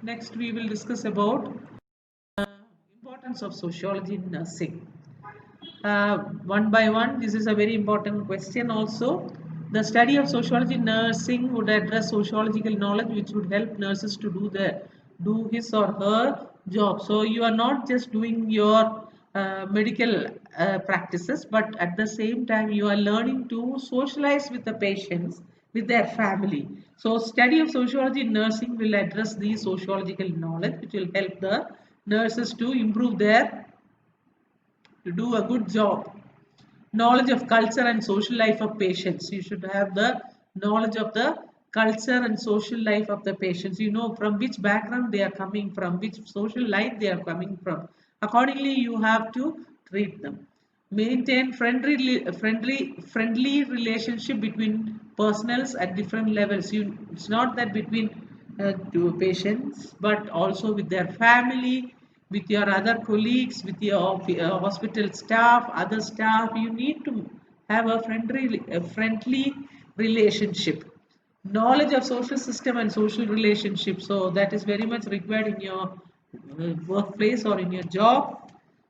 Next, we will discuss about uh, importance of sociology in nursing. One by one, this is a very important question also. The study of sociology in nursing would address sociological knowledge which would help nurses to do his or her job. So you are not just doing your medical practices, but at the same time you are learning to socialize with the patients, with their family. So study of sociology in nursing will address the sociological knowledge which will help the nurses to improve their to do a good job. Knowledge of culture and social life of patients. You should have the knowledge of the culture and social life of the patients. You know from which background they are coming from, which social life they are coming from. Accordingly, you have to treat them. Maintain friendly relationship between personals at different levels. It's not that between two patients, but also with their family, with your other colleagues, with your hospital staff, other staff. You need to have a friendly relationship. Knowledge of social system and social relationships. So that is very much required in your workplace or in your job.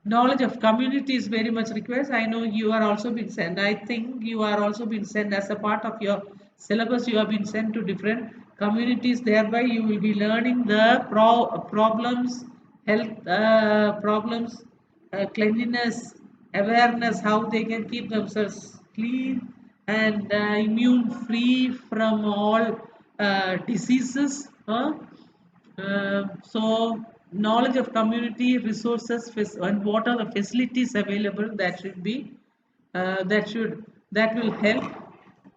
Knowledge of community is very much required. I know you are also been sent. I think you are also been sent as a part of your syllabus. You have been sent to different communities. Thereby, you will be learning the problems, health problems, cleanliness, awareness, how they can keep themselves clean and immune free from all diseases. So knowledge of community resources and what are the facilities available that should be that will help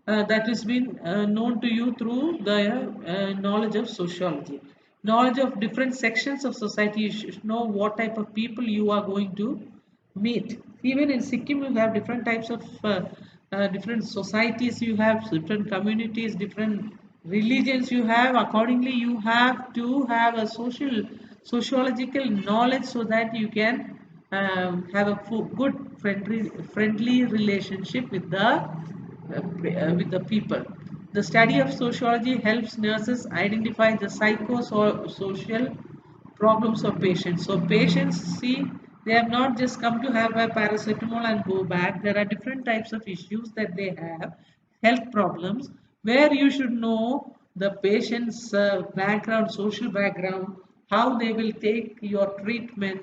that has been known to you through the knowledge of sociology. Knowledge of different sections of society. You should know what type of people you are going to meet. Even in Sikkim, you have different types of different societies. You have different communities, different religions. You have accordingly. You have to have a sociological knowledge so that you can have a good friendly relationship with the people. The study of sociology helps nurses identify the psychosocial problems of patients. So patients see they have not just come to have a paracetamol and go back. There are different types of issues that they have, health problems, where you should know the patient's background, social background, how they will take your treatment,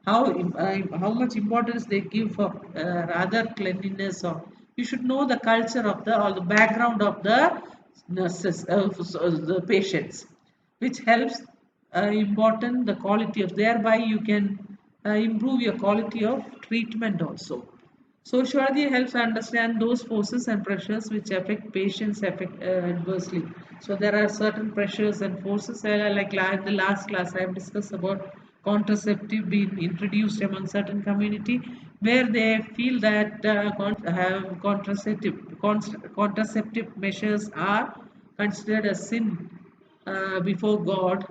how much importance they give for other cleanliness, or you should know the culture of the or the background of the nurses, the patients, which helps important the quality of, thereby you can improve your quality of treatment also. Sociology helps understand those forces and pressures which affect patients adversely. So there are certain pressures and forces, like in the last class I have discussed about contraceptive being introduced among certain community, where they feel that contraceptive measures are considered a sin before God.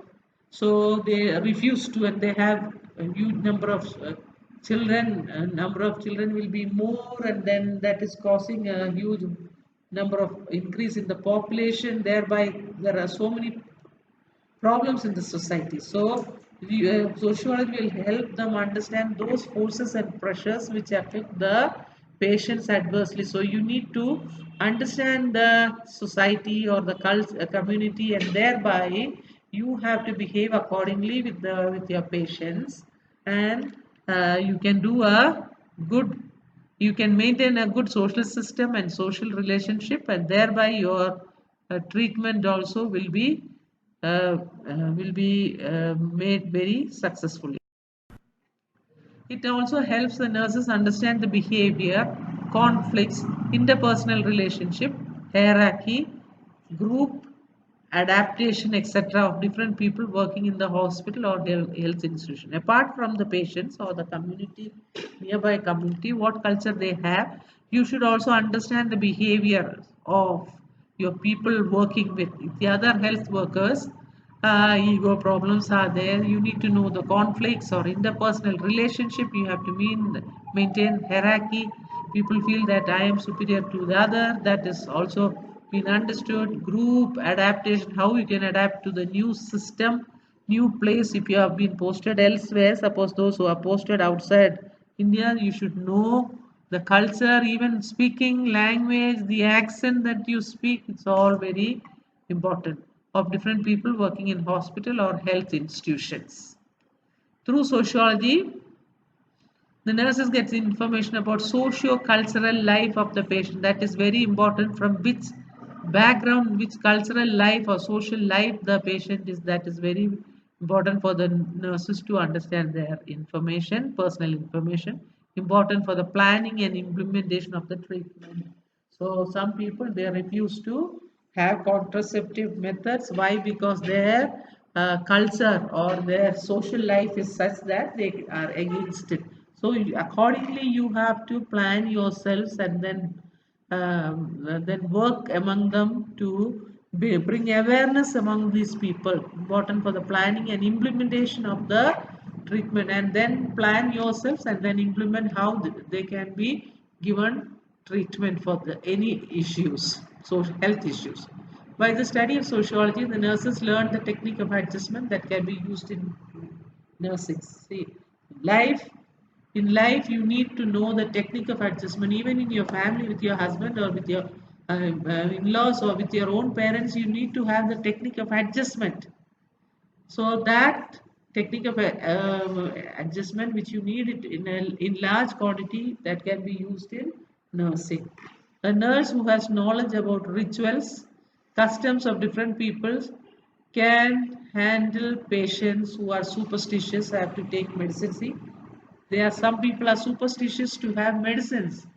So they refuse to, and they have a huge number of children. A number of children will be more, and then that is causing a huge number of increase in the population. Thereby, there are so many problems in the society. So, sociology will help them understand those forces and pressures which affect the patients adversely. So, you need to understand the society or the community, and thereby you have to behave accordingly with your patients, and you can do a good you can maintain a good social system and social relationship, and thereby your treatment also will be made very successfully. It also helps the nurses understand the behavior, conflicts, interpersonal relationship, hierarchy, group adaptation, etc. of different people working in the hospital or their health institution. Apart from the patients or the community, nearby community, what culture they have, you should also understand the behavior of your people working with the other health workers. Ego problems are there. You need to know the conflicts or interpersonal relationship. You have to maintain hierarchy. People feel that I am superior to the other. That is also been understood. Group adaptation, how you can adapt to the new system. new place. If you have been posted elsewhere, suppose those who are posted outside India, you should know the culture, even speaking language, the accent that you speak, it's all very important, of different people working in hospital or health institutions. Through sociology, the nurses get information about socio-cultural life of the patient. That is very important, from which background, which cultural life or social life the patient is. That is very important for the nurses to understand their information, personal information, important for the planning and implementation of the treatment. So some people, they refuse to have contraceptive methods. Why? Because their culture or their social life is such that they are against it. So accordingly, you have to plan yourselves and then work among them to bring awareness among these people. Important for the planning and implementation of the treatment, and then plan yourselves and then implement how they can be given treatment for any issues, so health issues. By the study of sociology, the nurses learn the technique of adjustment that can be used in nursing. See, life in life, you need to know the technique of adjustment. Even in your family, with your husband or with your in-laws or with your own parents, you need to have the technique of adjustment. So that technique of adjustment, which you need it in large quantity, that can be used in nursing. A nurse who has knowledge about rituals, customs of different peoples, can handle patients who are superstitious, have to take medicine. See, there are some people are superstitious to have medicines.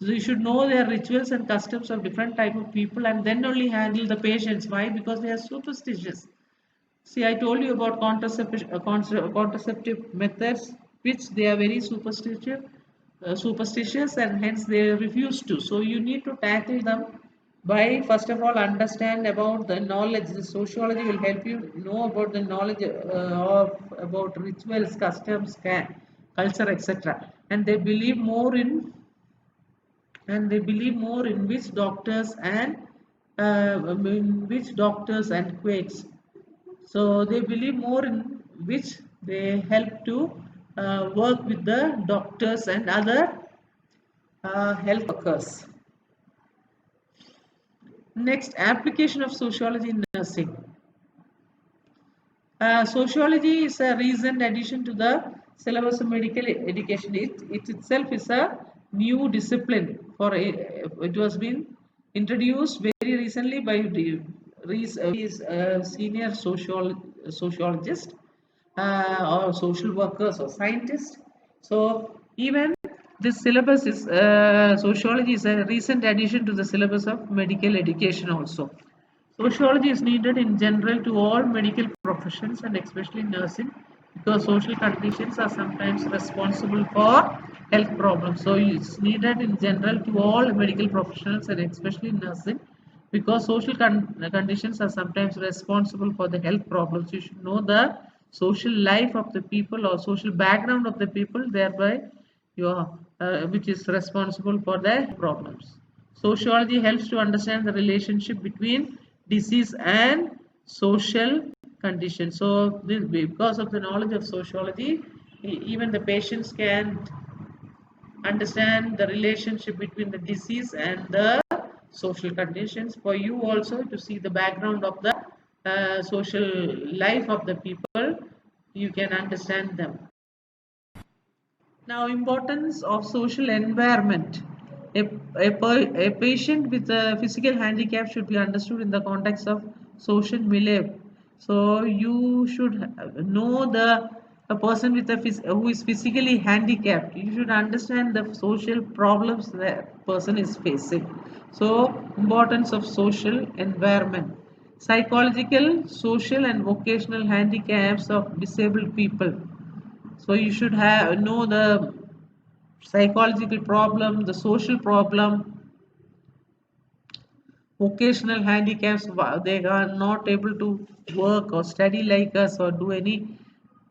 So you should know their rituals and customs of different type of people and then only handle the patients. Why? Because they are superstitious. See, I told you about contraceptive methods, which they are very superstitious, and hence they refuse to. So you need to tackle them by first of all understand about the knowledge. The sociology will help you know about the knowledge of about rituals, customs, culture, etc. And they believe more in which doctors and quakes. So they believe more in which they help to work with the doctors and other health workers. Next, application of sociology in nursing. Sociology is a recent addition to the syllabus of medical education. It itself is a new discipline. It was been introduced very recently by senior sociologist or social workers or scientists. So even this syllabus is sociology is a recent addition to the syllabus of medical education also. Sociology is needed in general to all medical professions and especially nursing, because social conditions are sometimes responsible for health problems. So it's needed in general to all medical professionals and especially nursing, because social conditions are sometimes responsible for the health problems. You should know the social life of the people or social background of the people, thereby your which is responsible for their problems. Sociology helps to understand the relationship between disease and social conditions. So because of the knowledge of sociology, even the patients can understand the relationship between the disease and the social conditions. For you also to see the background of the social life of the people, you can understand them. Now, importance of social environment. A patient with a physical handicap should be understood in the context of social milieu. So you should know a person with who is physically handicapped. You should understand the social problems that person is facing. So importance of social environment. Psychological, social, and vocational handicaps of disabled people. So you should have know the psychological problem, the social problem, vocational handicaps. They are not able to work or study like us or do any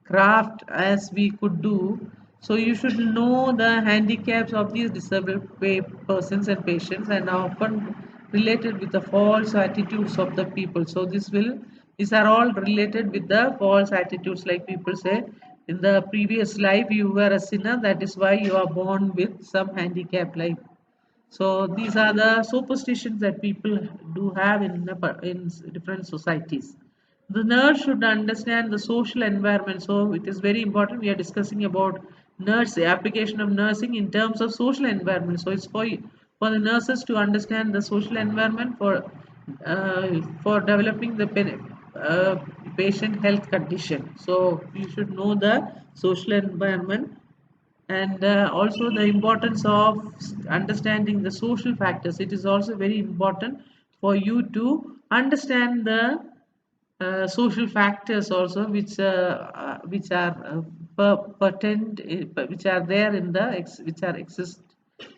craft as we could do. So you should know the handicaps of these disabled persons and patients, and are often related with the false attitudes of the people. So this will These are all related with the false attitudes, like people say, in the previous life you were a sinner, that is why you are born with some handicap, like. So these are the superstitions that people do have in different societies. The nurse should understand the social environment. So it is very important. We are discussing about nurse application of nursing in terms of social environment. So it's for the nurses to understand the social environment for developing the patient health condition. So you should know the social environment, and also the importance of understanding the social factors. It is also very important for you to understand the social factors also, which are which are there in the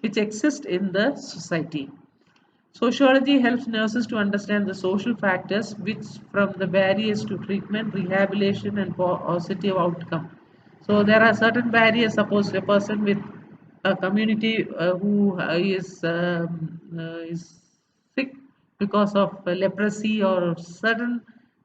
which exist in the society. Sociology helps nurses to understand the social factors, which from the barriers to treatment, rehabilitation, and positive outcome. So there are certain barriers. Suppose a person with a community who is sick because of leprosy or certain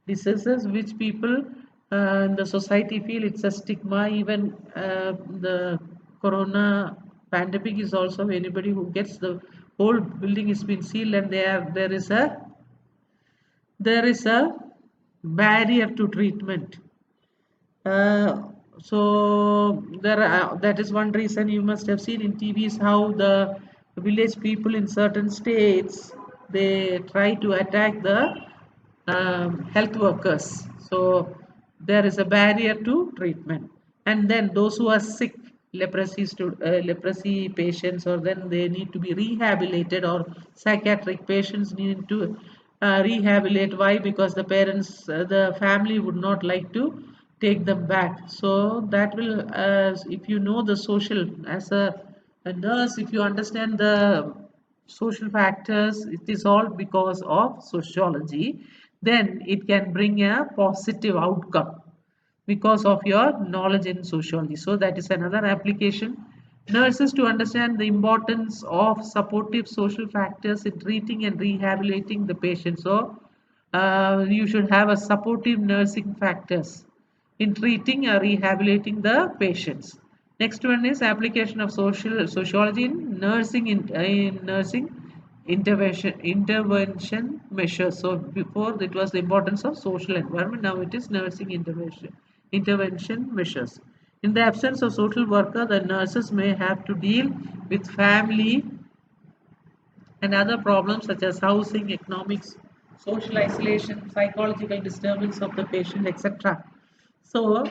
diseases, which people in the society feel it's a stigma. Even the corona pandemic is also, anybody who gets, the whole building is been sealed, and there is a barrier to treatment. uh, that is one reason. You must have seen in TVs how the village people in certain states, they try to attack the health workers. So there is a barrier to treatment, and then those who are sick, leprosy patients, or then they need to be rehabilitated, or psychiatric patients need to rehabilitate. Why? Because the parents, the family would not like to take them back. So that will, if you know the social, as a nurse, if you understand the social factors, it is all because of sociology, then it can bring a positive outcome because of your knowledge in sociology. So that is another application. Nurses to understand the importance of supportive social factors in treating and rehabilitating the patient. So you should have a supportive nursing factors in treating or rehabilitating the patients. Next one is application of sociology in nursing, in nursing intervention measures. So before it was the importance of social environment, now it is nursing intervention measures. In the absence of social worker, the nurses may have to deal with family and other problems such as housing, economics, social isolation, psychological disturbance of the patient, etc. So,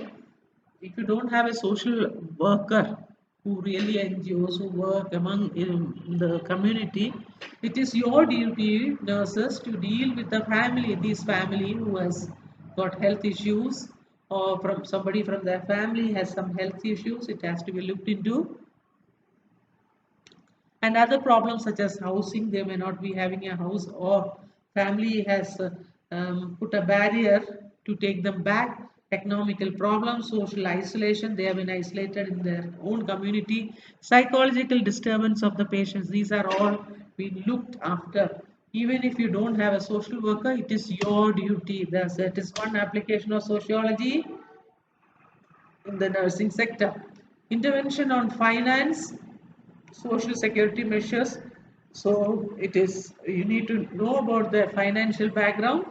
if you don't have a social worker who really NGOs who work among in the community, it is your duty, nurses, to deal with the family, this family who has got health issues, or from somebody from their family has some health issues. It has to be looked into, and other problems such as housing. They may not be having a house, or family has put a barrier to take them back. Economical problems, social isolation, they have been isolated in their own community, psychological disturbance of the patients, these are all being looked after. Even if you don't have a social worker, it is your duty. That is one application of sociology in the nursing sector. Intervention on finance, social security measures. So it is, you need to know about their financial background,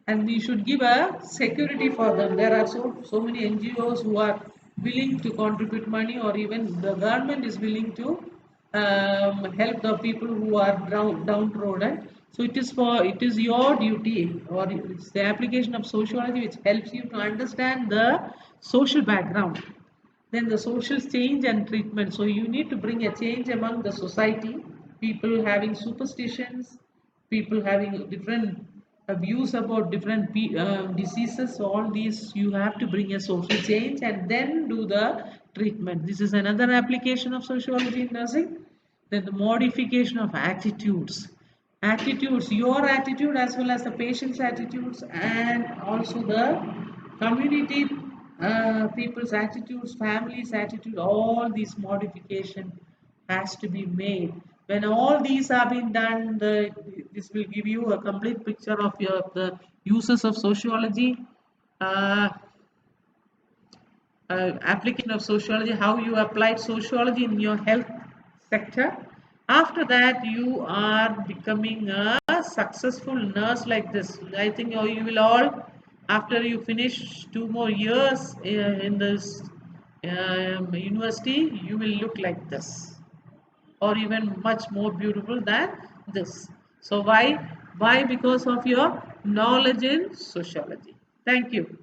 and we should give a security for them. There are so many NGOs who are willing to contribute money, or even the government is willing to help the people who are downtrodden. So it is your duty, or it's the application of sociology which helps you to understand the social background, then the social change and treatment. So you need to bring a change among the society. People having superstitions, people having different views about different diseases, so all these you have to bring a social change and then do the treatment. This is another application of sociology in nursing. Then the modification of attitudes, your attitude as well as the patient's attitudes, and also the community people's attitudes, families attitude, all these modification has to be made. When all these have been done, this will give you a complete picture of the uses of sociology, uh, application of sociology, how you applied sociology in your health sector. After that, you are becoming a successful nurse like this. I think you will all, after you finish 2 more years in this university, you will look like this, or even much more beautiful than this. So why? Because of your knowledge in sociology. Thank you.